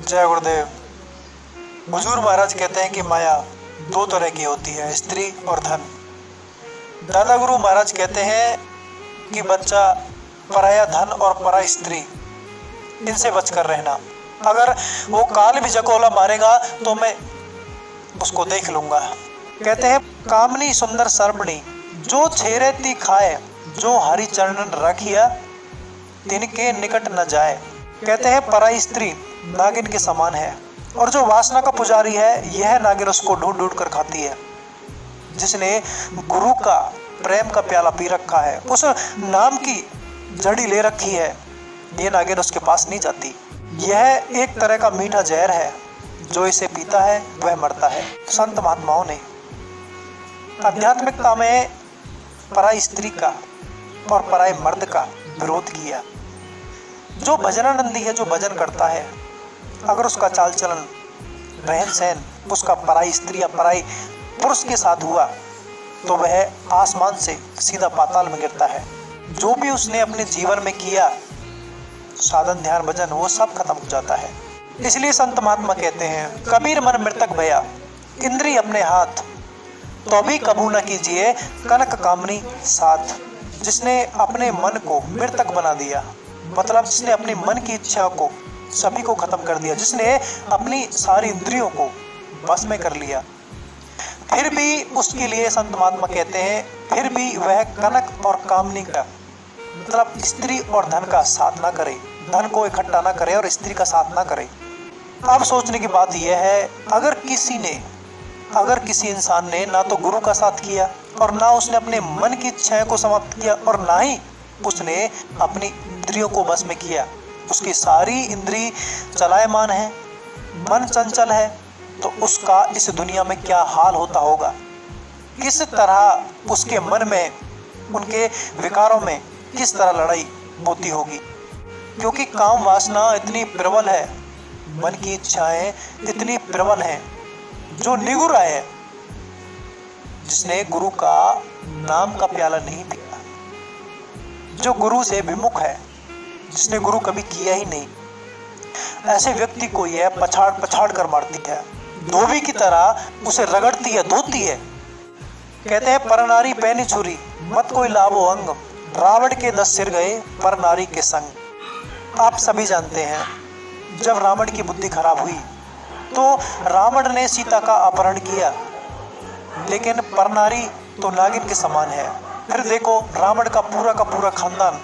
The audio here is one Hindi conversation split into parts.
जय गुरुदेव। बुजुर्ग महाराज कहते हैं कि माया दो तरह की होती है, स्त्री और धन। दादा गुरु महाराज कहते हैं कि बच्चा पराया धन और पराई स्त्री, इनसे बचकर रहना। अगर वो काल भी जकोला मारेगा तो मैं उसको देख लूंगा। कहते हैं कामनी सुंदर सर्पणी, जो छेरेती खाए, जो हरि चरणन रखिया, तिनके निकट न जाए। कहते हैं पराई स्त्री नागिन के समान है, और जो वासना का पुजारी है, यह नागिन उसको ढूंढ ढूंढ कर खाती है। जिसने गुरु का प्रेम का प्याला पी रखा है, उस नाम की जड़ी ले रखी है, ये नागिन उसके पास नहीं जाती। यह एक तरह का मीठा जहर है, जो इसे पीता है वह मरता है। संत महात्माओं ने आध्यात्मिकता में पराई स्त्री का और पराई मर्द का विरोध किया। जो भजनानंदी है, जो भजन करता है, अगर उसका चाल चलन रहन सहन उसका पराई स्त्री या पराई पुरुष के साथ हुआ तो वह आसमान से सीधा पाताल में गिरता है। जो भी उसने अपने जीवन में किया, साधन ध्यान भजन, वो सब खत्म हो जाता है। इसलिए संत महात्मा कहते हैं कबीर मन मृतक भया, इंद्री अपने हाथ, तो भी कबू न कीजिए कनक कामनी साथ। जिसने अपने मन को मृतक बना दिया, मतलब जिसने अपने मन की इच्छा को सभी को खत्म कर दिया, जिसने अपनी सारी इंद्रियों को बस में कर लिया, फिर भी उसके लिए संत महात्मा कहते हैं फिर भी वह कनक और कामनी का, मतलब स्त्री और धन का साथ ना करे, धन को इकट्ठा ना करे और स्त्री का साथ ना करे। अब सोचने की बात यह है, अगर किसी इंसान ने ना तो गुरु का साथ किया और ना उसने अपने मन की इच्छाएं को समाप्त किया और ना ही उसने अपनी इंद्रियों को बस में किया, उसकी सारी इंद्री चलायमान है, मन चंचल है, तो उसका इस दुनिया में क्या हाल होता होगा, किस तरह उसके मन में, उनके विकारों में किस तरह लड़ाई होती होगी। क्योंकि काम वासना इतनी प्रबल है, मन की इच्छाएं इतनी प्रबल हैं, जो निगुर है, जिसने गुरु का नाम का प्याला नहीं पिया, जो गुरु से विमुख है, जिसने गुरु कभी किया ही नहीं, ऐसे व्यक्ति को यह पछाड़ पछाड़ कर मारती है, धोबी की तरह उसे रगड़ती है, धोती है। कहते हैं पर नारी पैनी छुरी, मत कोई लाभो अंग, रावण के 10 सिर गए पर नारी के संग। आप सभी जानते हैं जब रावण की बुद्धि खराब हुई तो रावण ने सीता का अपहरण किया, लेकिन परनारी तो नागिन के समान है। फिर देखो रावण का पूरा खानदान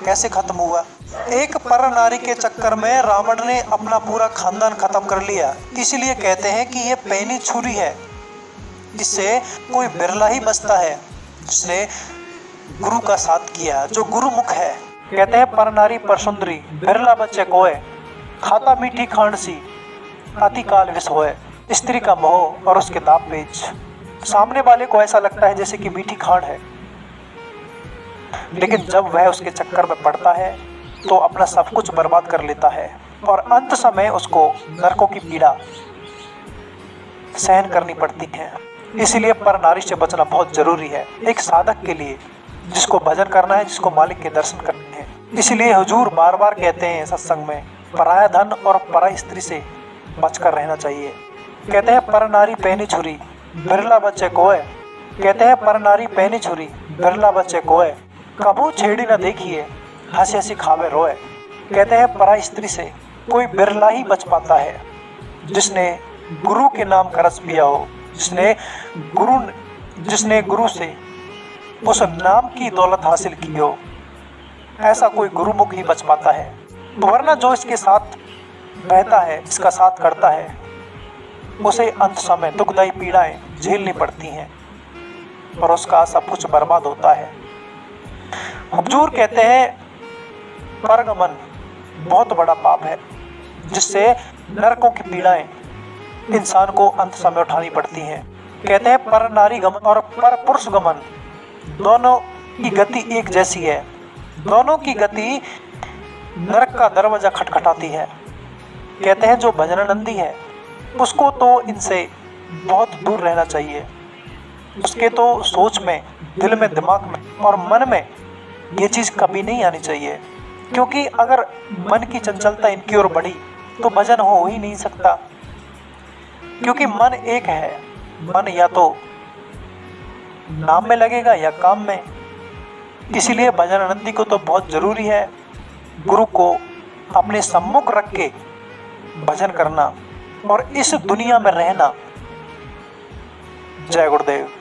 कैसे खत्म हुआ। एक पर नारी के चक्कर में रावण ने अपना पूरा खानदान खत्म कर लिया। इसलिए कहते हैं कि ये पैनी छुरी है, इससे कोई बिरला ही बचता है जिसने गुरु का साथ किया, जो गुरुमुख है। कहते हैं पर नारी पर सुंदरी, बिरला बच्चे कोय, खाता मीठी खांड सी, अति काल विष होए। स्त्री का मोह और उसके दाप पेच, सामने वाले को ऐसा लगता है जैसे कि मीठी खांड है, लेकिन जब वह उसके चक्कर में पड़ता है तो अपना सब कुछ बर्बाद कर लेता है और अंत समय उसको नरकों की पीड़ा सहन करनी पड़ती है। इसलिए पर नारी से बचना बहुत जरूरी है एक साधक के लिए, जिसको भजन करना है, जिसको मालिक के दर्शन करने हैं। इसलिए हुजूर बार बार कहते हैं सत्संग में, पराया धन और पराई स्त्री से बचकर रहना चाहिए। कहते हैं पर नारी पैनी छुरी, बिरला बच्चे कोय। कहते हैं पर नारी पैनी छुरी, बिरला बच्चे कोय, कबू छेड़ी न देखिए, हंसी हंसी खावे रोए। कहते हैं पराई स्त्री से कोई बिरला ही बच पाता है, जिसने गुरु के नाम का रस पिया हो, जिसने गुरु से उस नाम की दौलत हासिल की हो, ऐसा कोई गुरुमुख ही बच पाता है। वरना जो इसके साथ रहता है, इसका साथ करता है, उसे अंत समय दुखदायी पीड़ाएं झेलनी पड़ती हैं और उसका सब कुछ बर्बाद होता है। हुजूर कहते हैं परगमन बहुत बड़ा पाप है, जिससे नरकों की पीड़ाएं इंसान को अंत समय उठानी पड़ती हैं। कहते हैं पर नारी गमन और पर पुरुष गमन, दोनों की गति एक जैसी है, दोनों की गति नरक का दरवाजा खटखटाती है। कहते हैं जो भजनानंदी है उसको तो इनसे बहुत दूर रहना चाहिए, उसके तो सोच में, दिल में, दिमाग में और मन में ये चीज़ कभी नहीं आनी चाहिए। क्योंकि अगर मन की चंचलता इनकी ओर बढ़ी तो भजन हो ही नहीं सकता, क्योंकि मन एक है। मन या तो नाम में लगेगा या काम में। इसीलिए भजन आनंदी को तो बहुत जरूरी है गुरु को अपने सम्मुख रख के भजन करना और इस दुनिया में रहना। जय गुरुदेव।